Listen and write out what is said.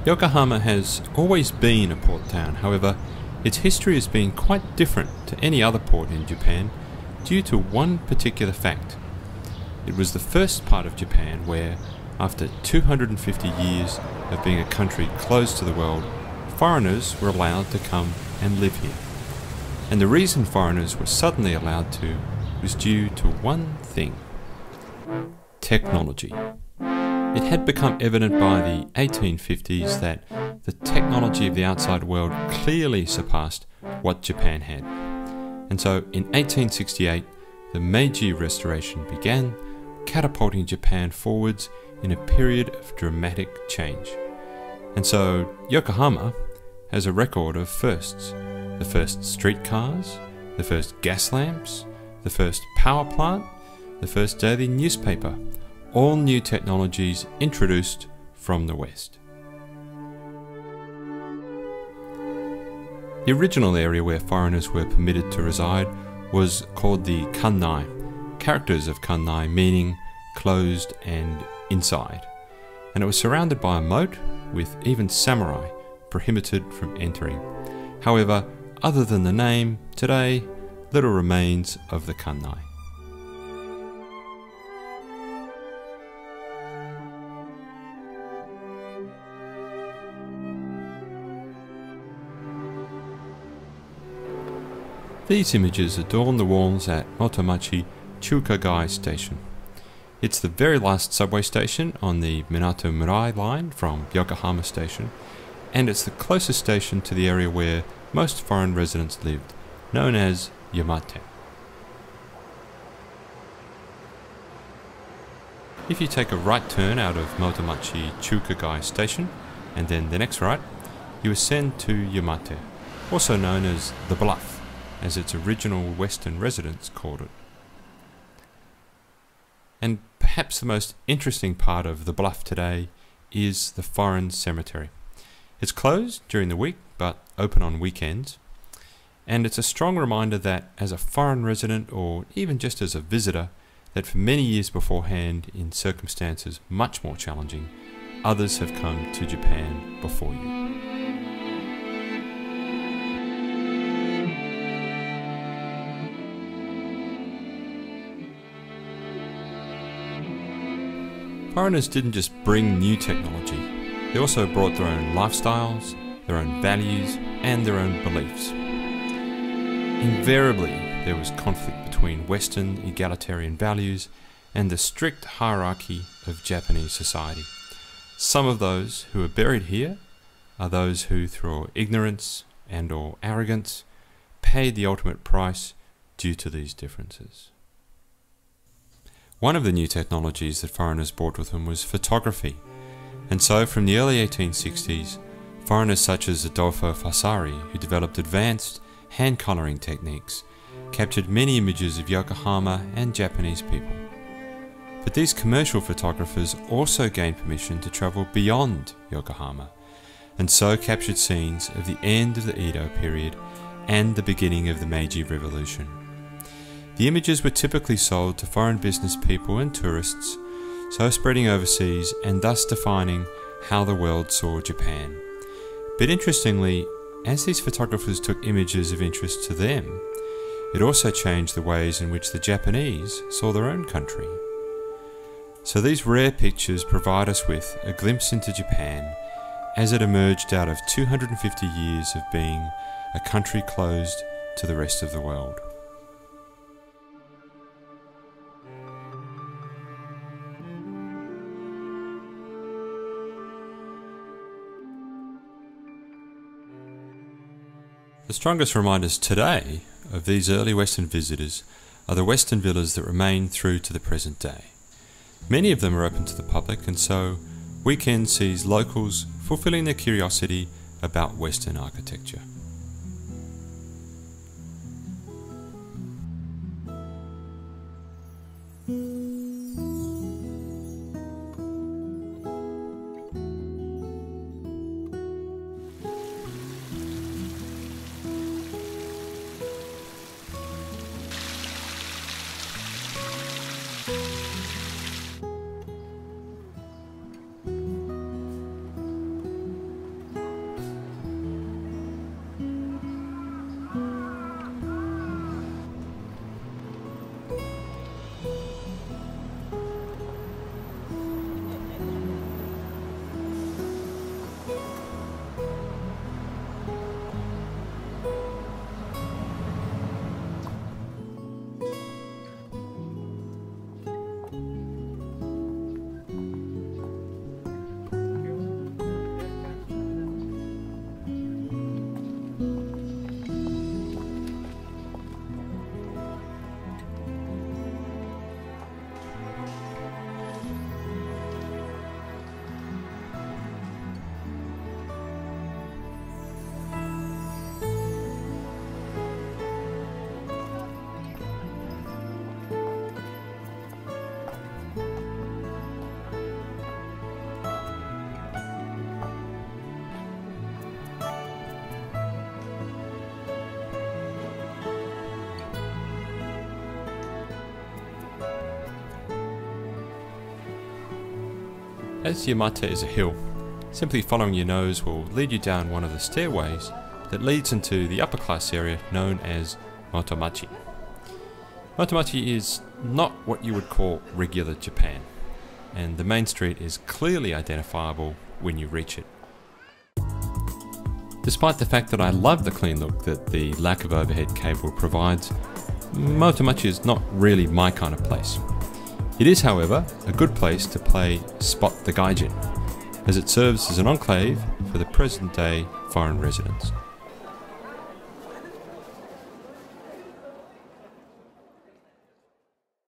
Yokohama has always been a port town. However, its history has been quite different to any other port in Japan due to one particular fact. It was the first part of Japan where, after 250 years of being a country closed to the world, foreigners were allowed to come and live here. And the reason foreigners were suddenly allowed to was due to one thing: technology. It had become evident by the 1850s that the technology of the outside world clearly surpassed what Japan had. And so in 1868, the Meiji Restoration began, catapulting Japan forwards in a period of dramatic change. And so Yokohama has a record of firsts: the first streetcars, the first gas lamps, the first power plant, the first daily newspaper, all new technologies introduced from the West. The original area where foreigners were permitted to reside was called the Kannai, characters of Kannai meaning closed and inside, and it was surrounded by a moat with even samurai prohibited from entering. However, other than the name, today little remains of the Kannai. These images adorn the walls at Motomachi Chukagai Station. It's the very last subway station on the Minato Murai line from Yokohama Station, and it's the closest station to the area where most foreign residents lived, known as Yamate. If you take a right turn out of Motomachi Chukagai Station, and then the next right, you ascend to Yamate, also known as the Bluff, as its original Western residents called it. And perhaps the most interesting part of the Bluff today is the foreign cemetery. It's closed during the week, but open on weekends. And it's a strong reminder that as a foreign resident, or even just as a visitor, that for many years beforehand, in circumstances much more challenging, others have come to Japan before you. Foreigners didn't just bring new technology, they also brought their own lifestyles, their own values, and their own beliefs. Invariably, there was conflict between Western egalitarian values and the strict hierarchy of Japanese society. Some of those who are buried here are those who, through ignorance and/or arrogance, paid the ultimate price due to these differences. One of the new technologies that foreigners brought with them was photography, and so from the early 1860s, foreigners such as Adolfo Vasari, who developed advanced hand-colouring techniques, captured many images of Yokohama and Japanese people. But these commercial photographers also gained permission to travel beyond Yokohama, and so captured scenes of the end of the Edo period and the beginning of the Meiji Revolution. The images were typically sold to foreign business people and tourists, so spreading overseas and thus defining how the world saw Japan. But interestingly, as these photographers took images of interest to them, it also changed the ways in which the Japanese saw their own country. So these rare pictures provide us with a glimpse into Japan as it emerged out of 250 years of being a country closed to the rest of the world. The strongest reminders today of these early Western visitors are the Western villas that remain through to the present day. Many of them are open to the public, and so weekend sees locals fulfilling their curiosity about Western architecture. As Yamata is a hill, simply following your nose will lead you down one of the stairways that leads into the upper class area known as Motomachi. Motomachi is not what you would call regular Japan, and the main street is clearly identifiable when you reach it. Despite the fact that I love the clean look that the lack of overhead cable provides, Motomachi is not really my kind of place. It is, however, a good place to play Spot the Gaijin, as it serves as an enclave for the present-day foreign residents.